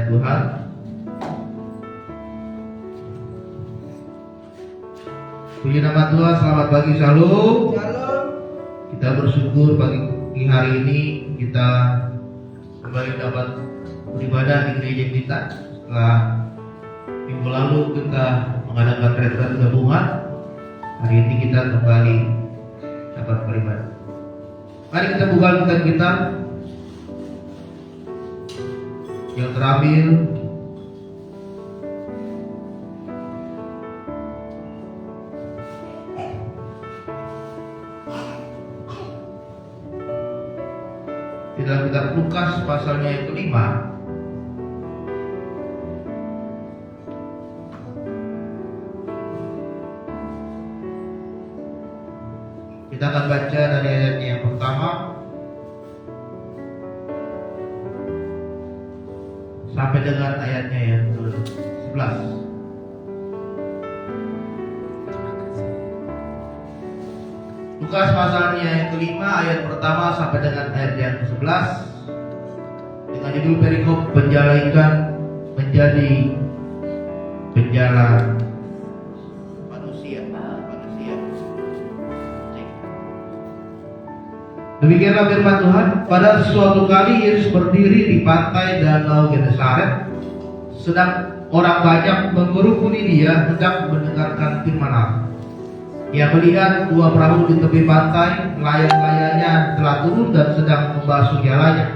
Tuhan. Puji nama Tuhan, selamat pagi, shalom. Shalom. Kita bersyukur pagi hari ini kita kembali dapat beribadah di gereja kita. Setelah minggu lalu kita mengadakan retret gabungan, hari ini kita kembali dapat beribadah. Mari kita buka Alkitab kita yang terambil di dalam kitab Lukas pasalnya yang kelima. Kita akan baca dari ayatnya yang pertama sampai dengan ayatnya yang ke-11. Lukas pasalnya yang kelima ayat pertama sampai dengan ayat yang ke-11 dengan judul perikop penjala ikan menjadi penjala manusia. Demikianlah firman Tuhan. Pada suatu kali Yesus berdiri di pantai Danau Genesaret, sedang orang banyak mengerumuni dia hendak mendengarkan firman Allah. Ia melihat dua perahu di tepi pantai, nelayan-nelayannya telah turun dan sedang membasuh jalannya.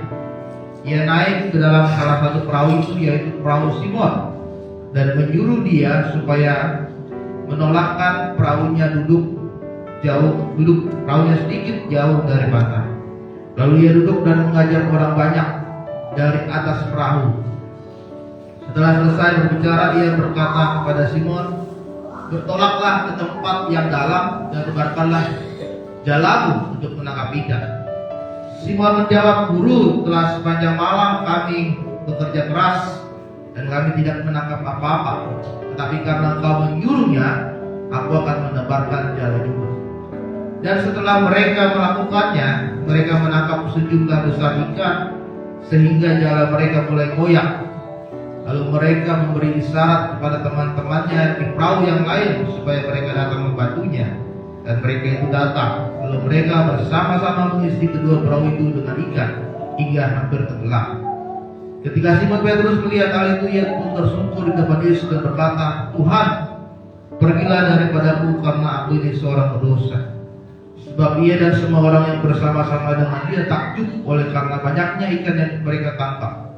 Ia naik ke dalam salah satu perahu itu, yaitu perahu Simon, dan menyuruh dia supaya menolakkan perahunya duduk perahunya sedikit jauh dari pantai. Lalu ia duduk dan mengajar orang banyak dari atas perahu. Setelah selesai berbicara, ia berkata kepada Simon, "Bertolaklah ke tempat yang dalam dan tebarkanlah jalamu untuk menangkap ikan." Simon menjawab, "Guru, telah sepanjang malam kami bekerja keras dan kami tidak menangkap apa-apa. Tetapi karena engkau menyuruhnya, aku akan menebarkan jala juga." Dan setelah mereka melakukannya, mereka menangkap sejumlah besar ikan sehingga jala mereka mulai goyang. Lalu mereka memberi isyarat kepada teman-temannya di perahu yang lain supaya mereka datang membantunya. Dan mereka itu datang. Lalu mereka bersama-sama mengisi kedua perahu itu dengan ikan hingga hampir tenggelam. Ketika Simon Petrus melihat hal itu, ia pun tersungkur di depan Yesus dan berkata, "Tuhan, pergilah daripadaku karena aku ini seorang berdosa." Sebab ia dan semua orang yang bersama-sama dengan dia takjub oleh karena banyaknya ikan yang mereka tangkap.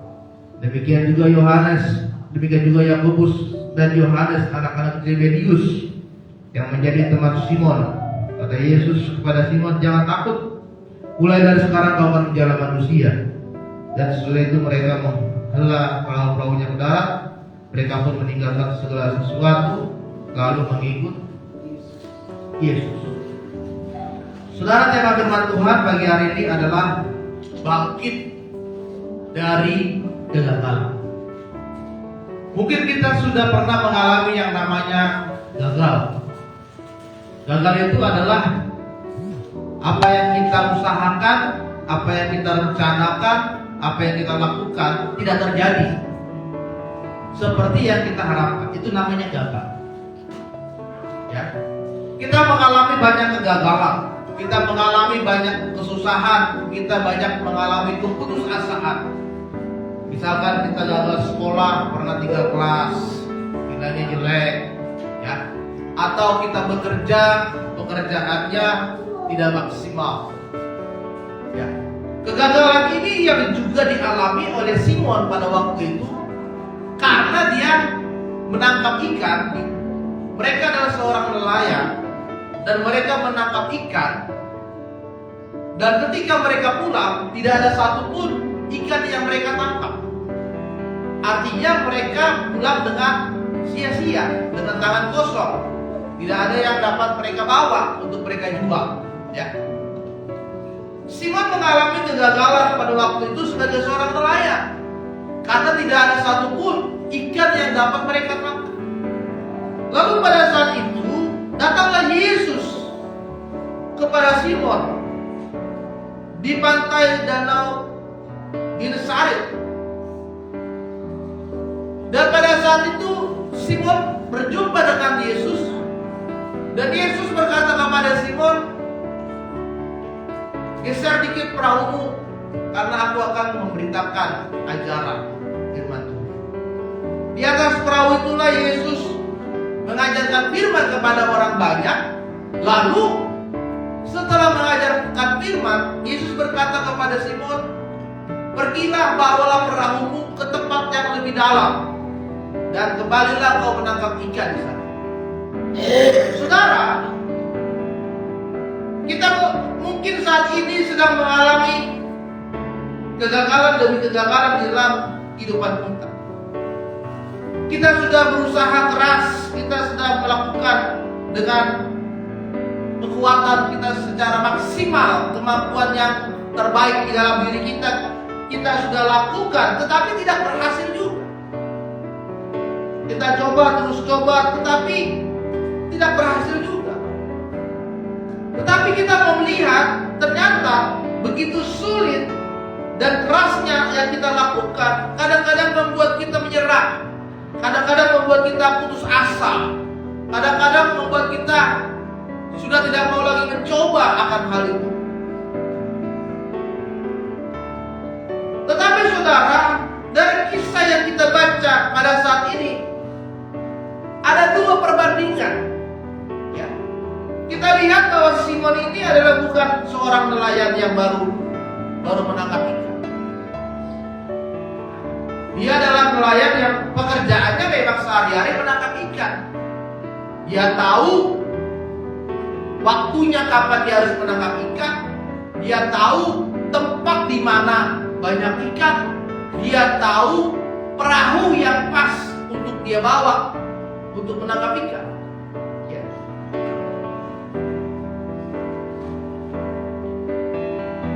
Demikian juga Yakobus dan Yohanes anak-anak Zebedius yang menjadi teman Simon. Kata Yesus kepada Simon, "Jangan takut, mulai dari sekarang kau akan menjala manusia." Dan setelah itu mereka menghela perahu-perahunya ke darat. Mereka pun meninggalkan segala sesuatu lalu mengikut Yesus. Saudara, tema firman Tuhan pagi hari ini adalah bangkit dari kegagalan. Mungkin kita sudah pernah mengalami yang namanya gagal. Gagal itu adalah apa yang kita usahakan, apa yang kita rencanakan, apa yang kita lakukan tidak terjadi seperti yang kita harapkan. Itu namanya gagal. Ya. Kita mengalami banyak kegagalan. Kita mengalami banyak kesusahan, kita banyak mengalami keputusasaan. Misalkan kita gagal sekolah, pernah 3 kelas, nilainya jelek, ya. Atau kita bekerja, pekerjaannya tidak maksimal. Ya. Kegagalan ini yang juga dialami oleh Simon pada waktu itu karena dia menangkap ikan. Mereka adalah seorang nelayan dan mereka menangkap ikan. Dan ketika mereka pulang, tidak ada satupun ikan yang mereka tangkap. Artinya mereka pulang dengan sia-sia, dengan tangan kosong. Tidak ada yang dapat mereka bawa untuk mereka jual. Ya. Simon mengalami kegagalan pada waktu itu sebagai seorang nelayan, karena tidak ada satupun ikan yang dapat mereka tangkap. Lalu pada saat itu datanglah Yesus kepada Simon di pantai Danau Genesaret. saat itu Simon berjumpa dengan Yesus, dan Yesus berkata kepada Simon, geser dikit perahumu, karena aku akan memberitakan ajaran firman Tuhan. Di atas perahu itulah Yesus mengajarkan firman kepada orang banyak. Lalu setelah mengajarkan firman, Yesus berkata kepada Simon, pergilah, bawalah perahumu ke tempat yang lebih dalam, dan kembalilah kau menangkap ikan di sana. Saudara, kita mungkin saat ini sedang mengalami kegagalan demi kegagalan di dalam kehidupan kita. Kita sudah berusaha keras, kita sudah melakukan dengan kekuatan kita secara maksimal, kemampuan yang terbaik di dalam diri kita, kita sudah lakukan, tetapi tidak berhasil juga. Kita coba, terus coba, tetapi tidak berhasil juga. Tetapi kita mau melihat, ternyata begitu sulit dan kerasnya yang kita lakukan, kadang-kadang membuat kita menyerah, kadang-kadang membuat kita putus asa, kadang-kadang membuat kita sudah tidak mau lagi mencoba akan hal itu. Tetapi saudara, dari kisah yang kita baca pada saat ini, ada dua perbandingan. Ya. Kita lihat bahwa Simon ini adalah bukan seorang nelayan yang baru menangkap ikan. Dia adalah nelayan yang pekerjaannya memang sehari-hari menangkap ikan. Dia tahu waktunya kapan dia harus menangkap ikan. Dia tahu tempat di mana banyak ikan. Dia tahu perahu yang pas untuk dia bawa untuk menangkap ikan. Ya.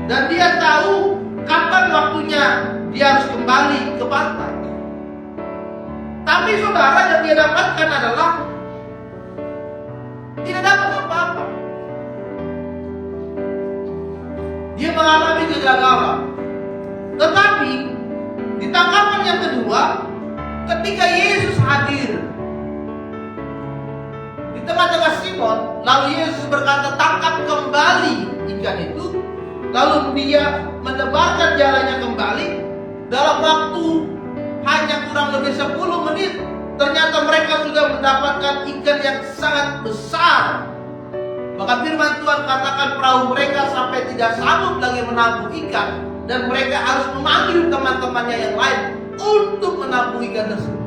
Dan dia tahu kapan waktunya dia harus kembali ke pantai. Tapi saudara, yang dia dapatkan adalah tidak dapat apa-apa. Dia mengalami kegagalan. Tetapi di tangkapan yang kedua, ketika Yesus hadir di tengah-tengah Simon, lalu Yesus berkata, tangkap kembali ikan itu. Lalu dia menebarkan jalannya kembali. Dalam waktu hanya kurang lebih 10 menit, ternyata mereka sudah mendapatkan ikan yang sangat besar. Bahkan firman Tuhan katakan perahu mereka sampai tidak sanggup lagi menampung ikan, dan mereka harus memanggil teman-temannya yang lain untuk menampung ikan tersebut.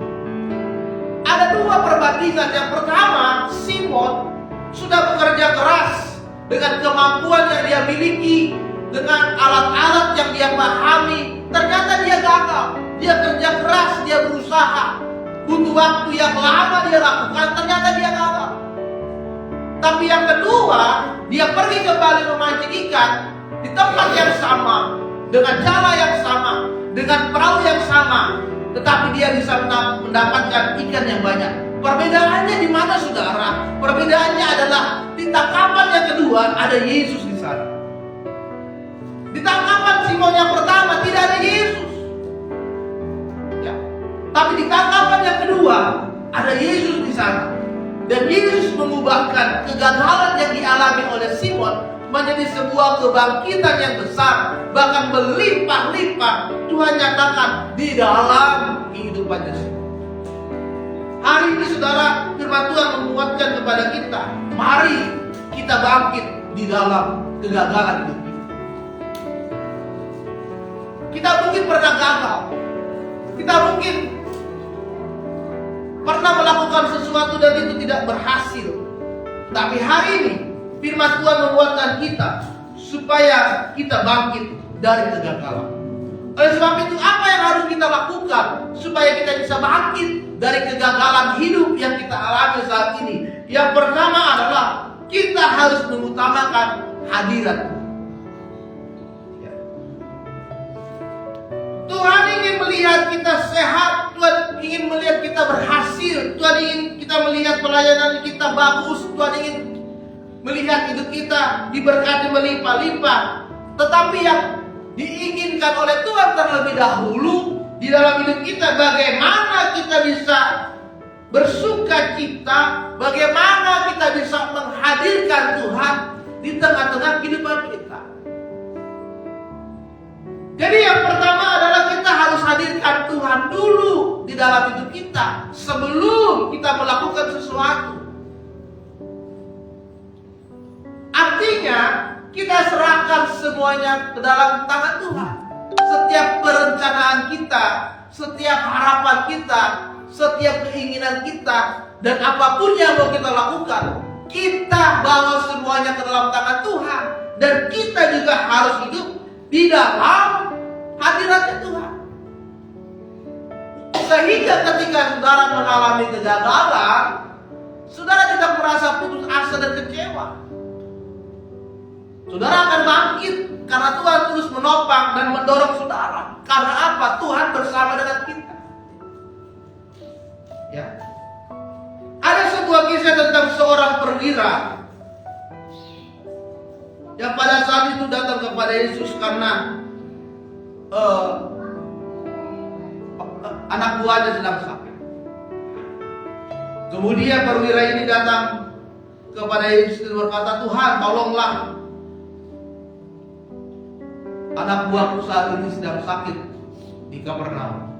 Ada dua perbandingan. Yang pertama, Simon sudah bekerja keras dengan kemampuan yang dia miliki, dengan alat-alat yang dia pahami. Ternyata dia gagal. Dia kerja keras, dia berusaha, butuh waktu yang lama dia lakukan, ternyata dia gagal. Tapi yang kedua, dia pergi kembali memancing ikan di tempat yang sama, dengan cara yang sama, dengan perahu yang sama, tetapi dia bisa mendapatkan ikan yang banyak. Perbedaannya di mana, saudara? Perbedaannya adalah di tangkapan yang kedua ada Yesus di sana. Di tangkapan Simon yang pertama tidak ada Yesus. Ya. Tapi di tangkapan yang kedua ada Yesus di sana. Dan Yesus mengubahkan kegagalan yang dialami oleh Simon menjadi sebuah kebangkitan yang besar, bahkan berlimpah-limpah Tuhan nyatakan di dalam kehidupan Yesus. Hari ini saudara, firman Tuhan menguatkan kepada kita, mari kita bangkit di dalam kegagalan hidup. Kita mungkin pernah gagal. Kita mungkin pernah melakukan sesuatu dan itu tidak berhasil. Tapi hari ini firman Tuhan menguatkan kita supaya kita bangkit dari kegagalan. Oleh sebab itu, apa yang harus kita lakukan supaya kita bisa bangkit dari kegagalan hidup yang kita alami saat ini? Yang pertama adalah kita harus mengutamakan hadirat Tuhan. Tuhan ingin melihat kita sehat, Tuhan ingin melihat kita berhasil, Tuhan ingin kita melihat pelayanan kita bagus, Tuhan ingin melihat hidup kita diberkati melimpah-limpah. Tetapi yang diinginkan oleh Tuhan terlebih dahulu di dalam hidup kita, bagaimana kita kita bisa bersuka cita, bagaimana kita bisa menghadirkan Tuhan di tengah-tengah kehidupan kita. Jadi yang pertama adalah kita harus hadirkan Tuhan dulu di dalam hidup kita sebelum kita melakukan sesuatu. Artinya kita serahkan semuanya ke dalam tangan Tuhan. Setiap perencanaan kita, setiap harapan kita, setiap keinginan kita, dan apapun yang mau kita lakukan, kita bawa semuanya ke dalam tangan Tuhan. Dan kita juga harus hidup di dalam hadiratnya Tuhan. Sehingga ketika saudara mengalami kegagalan, saudara tidak merasa putus asa dan kecewa. Saudara akan bangkit karena Tuhan terus menopang dan mendorong saudara. Karena apa? Tuhan bersama dengan kita. Ya. Ada sebuah kisah tentang seorang perwira yang pada saat itu datang kepada Yesus karena anak buahnya sedang sakit. Kemudian perwira ini datang kepada Yesus dan berkata, Tuhan tolonglah, anak buahku saat ini sedang sakit di Kapernaum.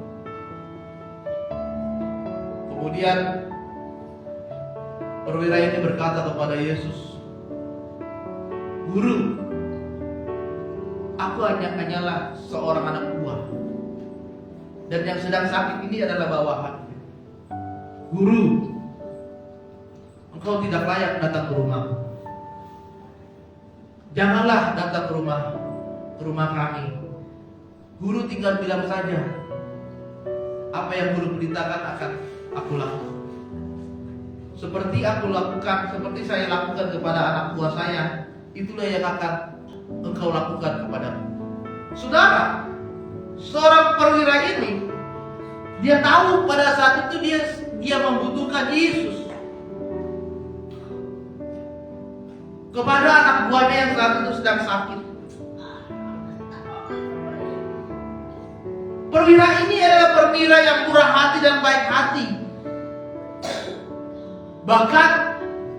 Kemudian perwira ini berkata kepada Yesus, Guru, aku hanyalah seorang anak buah, dan yang sedang sakit ini adalah bawahan. Guru, engkau tidak layak datang ke rumahku. Janganlah datang ke rumah kami. Guru tinggal bilang saja, apa yang guru perintahkan akan aku lakukan. Seperti aku lakukan, seperti saya lakukan kepada anak buah saya, itulah yang akan engkau lakukan kepadaku. Saudara, seorang perwira ini, dia tahu pada saat itu dia membutuhkan Yesus kepada anak buahnya yang saat itu sedang sakit. Perwira ini adalah perwira yang murah hati dan baik hati. Bahkan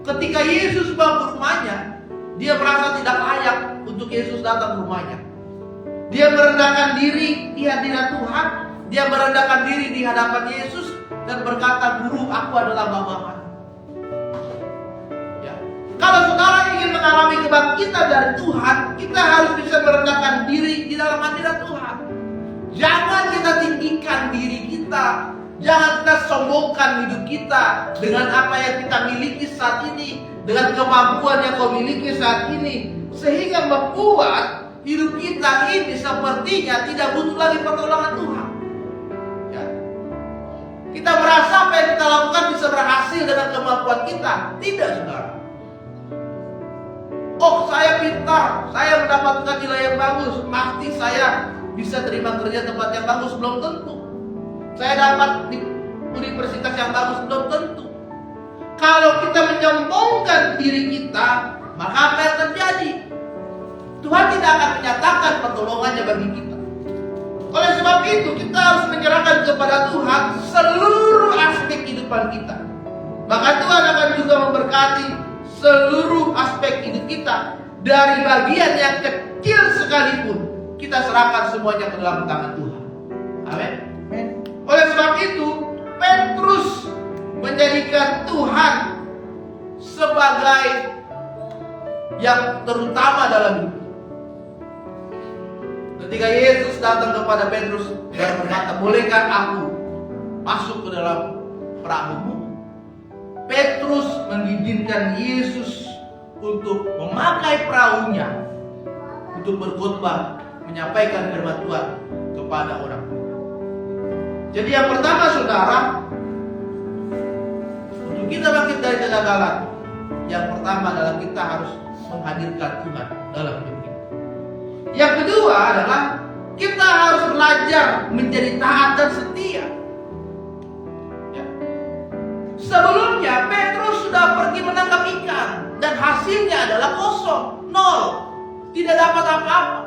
ketika Yesus bangun rumahnya, dia merasa tidak layak untuk Yesus datang ke rumahnya. Dia merendahkan diri di hadirat Tuhan. Dia merendahkan diri di hadapan Yesus dan berkata, Guru, aku adalah bawahan. Ya. Kalau saudara ingin mengalami kebangkitan dari Tuhan, kita harus bisa merendahkan diri di dalam hadirat Tuhan. Jangan kita tinggikan diri kita. Jangan kita sombongkan hidup kita dengan apa yang kita miliki saat ini, dengan kemampuan yang kau miliki saat ini, sehingga membuat hidup kita ini sepertinya tidak butuh lagi pertolongan Tuhan. Ya. Kita merasa apa yang kita lakukan bisa berhasil dengan kemampuan kita. Tidak, saudara. Oh, saya pintar, saya mendapatkan nilai yang bagus, pasti saya bisa terima kerja tempat yang bagus. Belum tentu. Saya dapat di universitas yang bagus. Belum tentu. Kalau kita menyombongkan diri kita, maka apa yang terjadi? Tuhan tidak akan menyatakan pertolongannya bagi kita. Oleh sebab itu, kita harus menyerahkan kepada Tuhan seluruh aspek kehidupan kita. Maka Tuhan akan juga memberkati seluruh aspek hidup kita. Dari bagian yang kecil sekalipun, kita serahkan semuanya ke dalam tangan Tuhan. Amin. Oleh sebab itu, Petrus menjadikan Tuhan sebagai yang terutama dalam hidup. Ketika Yesus datang kepada Petrus dan berkata, bolehkah aku masuk ke dalam perahumu? Petrus mengizinkan Yesus untuk memakai perahunya untuk berkhotbah, menyampaikan firman Tuhan kepada orang. Jadi yang pertama, saudara, untuk kita bangkit dari kegagalan, yang pertama adalah kita harus menghadirkan Tuhan dalam hidup kita. Yang kedua adalah kita harus belajar menjadi taat dan setia. Ya. Sebelumnya Petrus sudah pergi menangkap ikan dan hasilnya adalah kosong, nol, tidak dapat apa-apa.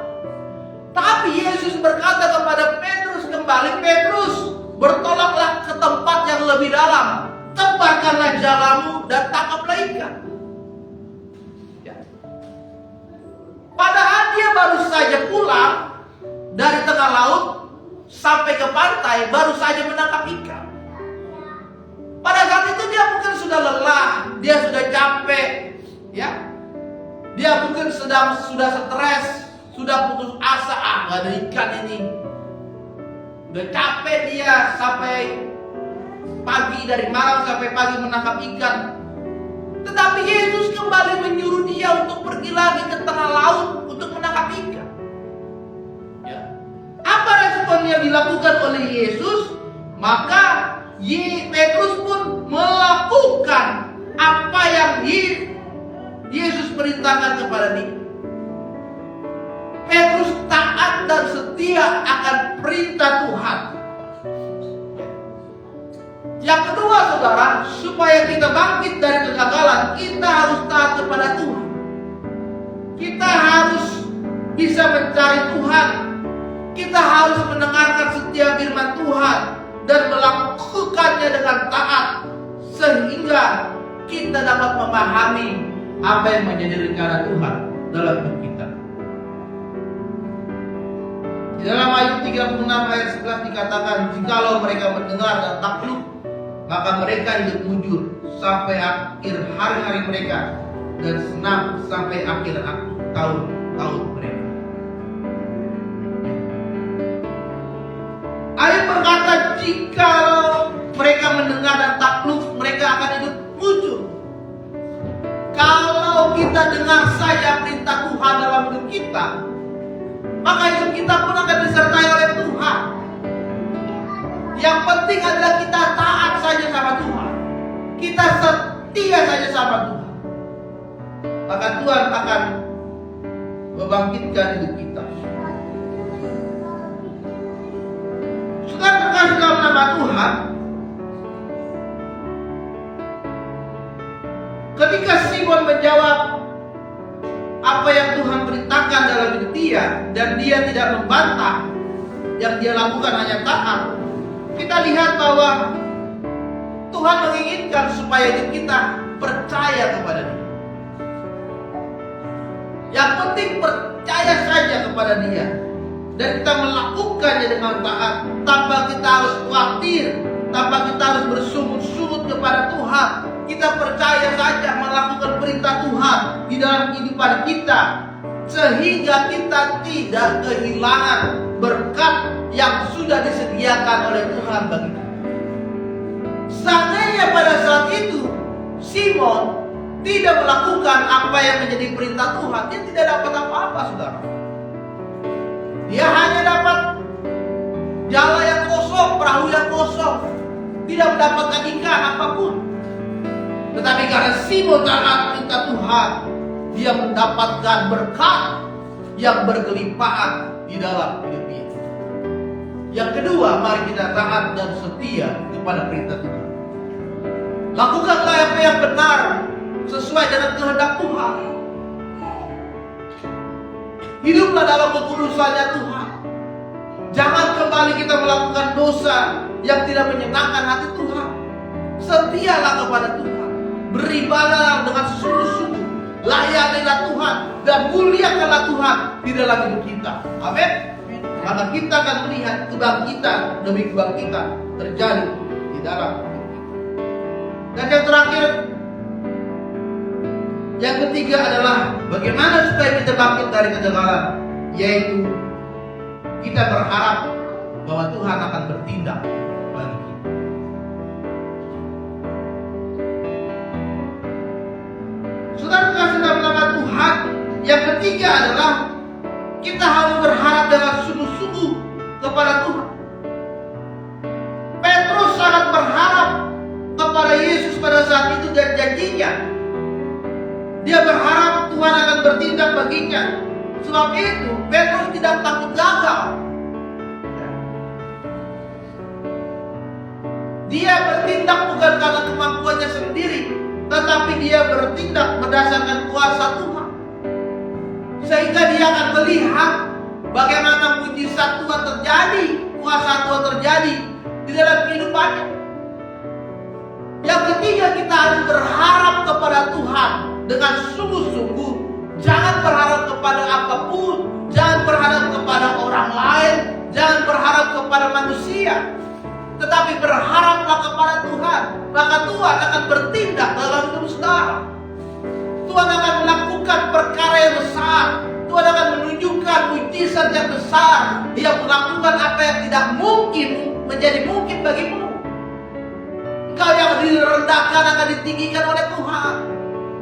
Tapi Yesus berkata kepada Petrus kembali, Petrus, bertolaklah ke tempat lebarkanlah jalamu dan tangkaplah ikan. Ya. Padahal dia baru saja pulang dari tengah laut sampai ke pantai, baru saja menangkap ikan. Pada saat itu dia mungkin sudah lelah, dia sudah capek, ya. Dia mungkin sudah stres, sudah putus asa, gak ada ikan ini. Udah capek dia sampai pagi, dari malam sampai pagi menangkap ikan. Tetapi Yesus kembali menyuruh dia untuk pergi lagi ke tengah laut untuk menangkap ikan. Ya. Apa respon yang dilakukan oleh Yesus? Maka Petrus pun melakukan apa yang Yesus perintahkan kepada dia. Petrus taat dan setia akan perintah Tuhan. Yang kedua, saudara, supaya kita bangkit dari kegagalan, kita harus taat kepada Tuhan. Kita harus bisa mencari Tuhan. Kita harus mendengarkan setiap firman Tuhan dan melakukannya dengan taat, sehingga kita dapat memahami apa yang menjadi rencana Tuhan dalam hidup kita. Di dalam Ayub 36 ayat 11 dikatakan, jikalau mereka mendengar dan takluk, maka mereka hidup mujur sampai akhir hari-hari mereka, dan senang sampai akhir tahun-tahun mereka. Ayub berkata, jikalau mereka mendengar dan takluk, mereka akan hidup mujur. Kalau kita dengar saja perintah Tuhan dalam hidup kita, maka hidup kita pun akan disertai oleh Tuhan. Yang penting adalah kita taat saja sama Tuhan, kita setia saja sama Tuhan, maka Tuhan akan membangkitkan hidup kita. Saudara terkasih dalam nama Tuhan, ketika Simon menjawab apa yang Tuhan perintahkan dalam hidup dia, dan dia tidak membantah, yang dia lakukan hanya taat, kita lihat bahwa Tuhan menginginkan supaya hidup kita percaya kepada Dia. Yang penting percaya saja kepada Dia, dan kita melakukannya dengan taat, tanpa kita harus khawatir, tanpa kita harus bersungut-sungut kepada Tuhan. Kita percaya saja melakukan perintah Tuhan di dalam kehidupan kita, sehingga kita tidak kehilangan berkat yang sudah disediakan oleh Tuhan bagi kita. Seandainya pada saat itu Simon tidak melakukan apa yang menjadi perintah Tuhan, dia tidak dapat apa-apa, saudara. Dia hanya dapat jala yang kosong, perahu yang kosong, tidak mendapatkan ikan apapun. Tetapi karena Simon taat perintah Tuhan, dia mendapatkan berkat yang berkelimpahan di dalam hidup dia. Yang kedua, mari kita taat dan setia kepada perintah Tuhan. Lakukanlah apa yang benar sesuai dengan kehendak Tuhan. Hiduplah dalam kekudusannya Tuhan. Jangan kembali kita melakukan dosa yang tidak menyenangkan hati Tuhan. Setialah kepada Tuhan. Beribadah dengan sesungguh-sungguh, layanilah Tuhan, dan muliakanlah Tuhan di dalam hidup kita. Amin. Maka kita akan melihat kebangkitan demi kebangkitan terjadi di dalam hidup kita. Dan yang terakhir, yang ketiga adalah bagaimana supaya kita bangkit dari kegagalan, yaitu kita berharap bahwa Tuhan akan bertindak bagi kita. Saudara kasih dalam nama Tuhan, yang ketiga adalah kita harus berharap dengan sungguh-sungguh kepada Tuhan. Petrus sangat berharap kepada Yesus pada saat itu dan janjinya. Dia berharap Tuhan akan bertindak baginya. Sebab itu Petrus tidak takut gagal. Dia bertindak bukan karena kemampuannya sendiri, tetapi dia bertindak berdasarkan kuasa Tuhan. Sehingga dia akan melihat bagaimana mujizat Tuhan terjadi, kuasa Tuhan terjadi di dalam kehidupannya. Yang ketiga dengan sungguh-sungguh. Jangan berharap kepada apapun, jangan berharap kepada orang lain, jangan berharap kepada manusia, tetapi berharaplah kepada Tuhan. Maka Tuhan akan bertindak dalam hidup saudara. Tuhan akan melakukan perkara yang besar. Tuhan akan menunjukkan mujizat yang besar. Dia melakukan apa yang tidak mungkin menjadi mungkin bagimu. Engkau yang direndahkan akan ditinggikan oleh Tuhan.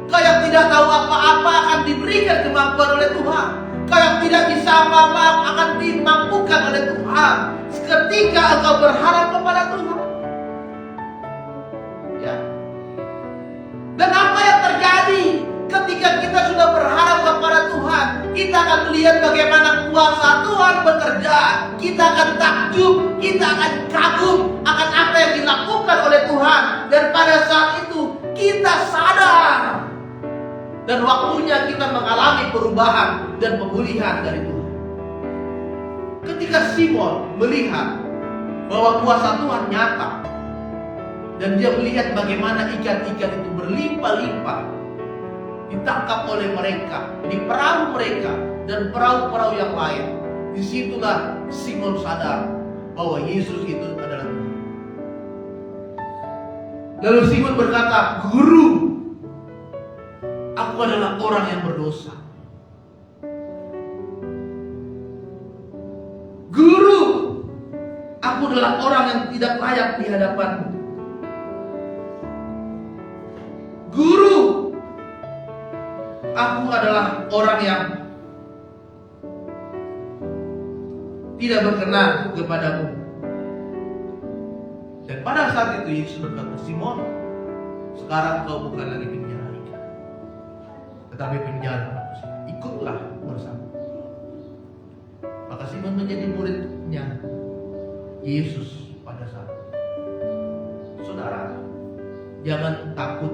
Engkau yang tidak tahu apa-apa akan diberikan kemampuan oleh Tuhan. Engkau yang tidak bisa apa-apa akan dimampukan oleh Tuhan ketika engkau berharap kepada Tuhan. Ya. Dan apa yang terjadi ketika kita sudah berharap kepada Tuhan? Kita akan melihat bagaimana kuasa Tuhan bekerja. Kita akan takjub, kita akan kagum akan apa yang dilakukan oleh Tuhan. Dan pada saat itu kita sadar. Dan waktunya kita mengalami perubahan dan pemulihan dari Tuhan. Ketika Simon melihat bahwa kuasa Tuhan nyata, dan dia melihat bagaimana ikan-ikan itu berlimpah-limpah ditangkap oleh mereka di perahu mereka dan perahu-perahu yang lain, disitulah Simon sadar bahwa Yesus itu adalah Tuhan. Lalu Simon berkata, "Guru, aku adalah orang yang berdosa. Guru, aku adalah orang yang tidak layak di hadapanmu. Guru, aku adalah orang yang tidak berkenan kepadamu." Dan pada saat itu Yesus berkata, "Simon, sekarang kau bukan lagi penjara ikan, tetapi penjara manusia. Ikutlah bersama." Maka Simon menjadi muridnya Yesus pada saat itu. Saudara, jangan takut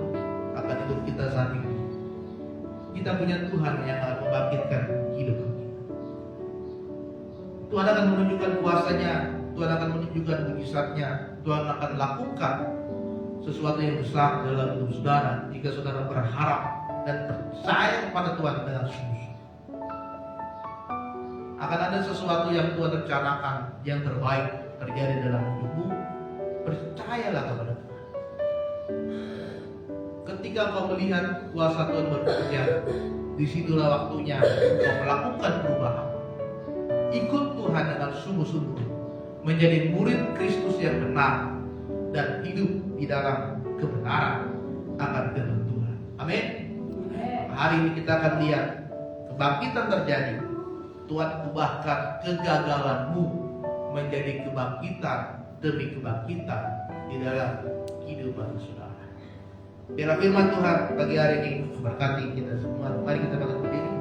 akan hidup kita saat ini. Kita punya Tuhan yang akan membangkitkan hidup kita. Tuhan akan menunjukkan kuasanya, Tuhan akan menunjukkan mujizatnya, Tuhan akan lakukan sesuatu yang besar dalam hidup saudara jika saudara berharap dan percaya kepada Tuhan dengan sungguh. Akan ada sesuatu yang Tuhan rencanakan yang terbaik terjadi dalam hidupmu. Percayalah kepada Tuhan. Ketika kau melihat kuasa Tuhan bekerja, disitulah waktunya kau melakukan perubahan. Ikut Tuhan dengan sungguh-sungguh, menjadi murid Kristus yang benar dan hidup di dalam kebenaran akan firman Tuhan. Amin. Hari ini kita akan lihat kebangkitan terjadi. Tuhan ubahkan kegagalanmu menjadi kebangkitan demi kebangkitan di dalam kehidupan saudara. Biarlah firman Tuhan pagi hari ini memberkati kita semua. Mari kita bangkit berdiri.